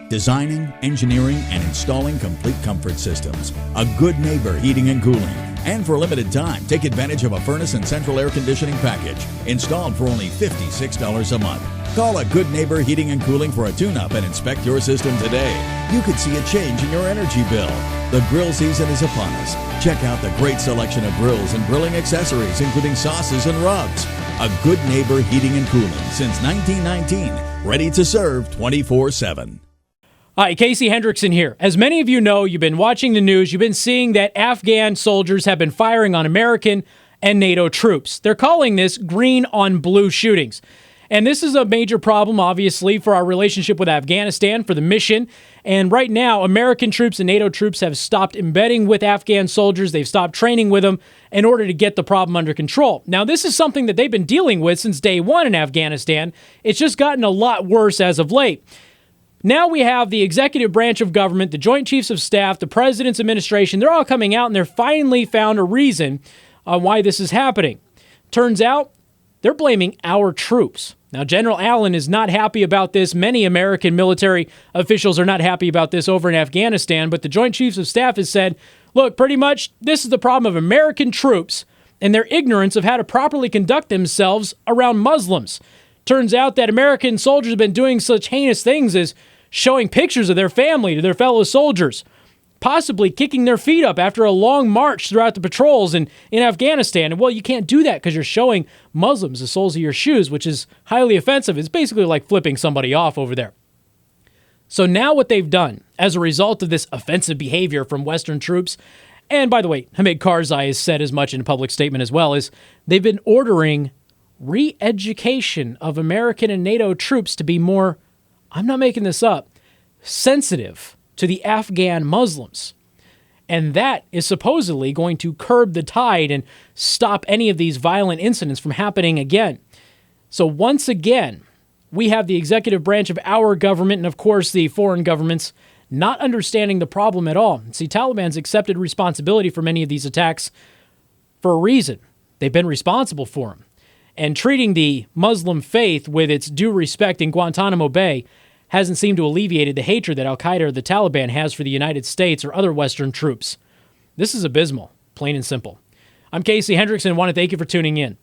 Designing, engineering, and installing complete comfort systems. A Good Neighbor Heating and Cooling. And for a limited time, take advantage of a furnace and central air conditioning package installed for only $56 a month. Call A Good Neighbor Heating and Cooling for a tune-up and inspect your system today. You could see a change in your energy bill. The grill season is upon us. Check out the great selection of grills and grilling accessories, including sauces and rubs. A Good Neighbor Heating and Cooling since 1919. Ready to serve 24/7. Hi, Casey Hendrickson here. As many of you know, you've been watching the news, you've been seeing that Afghan soldiers have been firing on American and NATO troops. They're calling this green on blue shootings. And this is a major problem, obviously, for our relationship with Afghanistan, for the mission. And right now, American troops and NATO troops have stopped embedding with Afghan soldiers. They've stopped training with them in order to get the problem under control. Now, this is something that they've been dealing with since day one in Afghanistan. It's just gotten a lot worse as of late. Now we have the executive branch of government, the Joint Chiefs of Staff, the President's administration. They're all coming out and they're finally found a reason why this is happening. Turns out they're blaming our troops. Now, General Allen is not happy about this. Many American military officials are not happy about this over in Afghanistan, but the Joint Chiefs of Staff has said, look, pretty much this is the problem of American troops and their ignorance of how to properly conduct themselves around Muslims. Turns out that American soldiers have been doing such heinous things as showing pictures of their family to their fellow soldiers, possibly kicking their feet up after a long march throughout the patrols in Afghanistan. And, well, you can't do that because you're showing Muslims the soles of your shoes, which is highly offensive. It's basically like flipping somebody off over there. So now what they've done as a result of this offensive behavior from Western troops, and by the way, Hamid Karzai has said as much in a public statement as well, is they've been ordering re-education of American and NATO troops to be more, I'm not making this up, sensitive to the Afghan Muslims. And that is supposedly going to curb the tide and stop any of these violent incidents from happening again. So once again, we have the executive branch of our government and, of course, the foreign governments not understanding the problem at all. See, Taliban's accepted responsibility for many of these attacks for a reason. They've been responsible for them. And treating the Muslim faith with its due respect in Guantanamo Bay hasn't seemed to alleviate the hatred that al-Qaeda or the Taliban has for the United States or other Western troops. This is abysmal, plain and simple. I'm Casey Hendrickson and want to thank you for tuning in.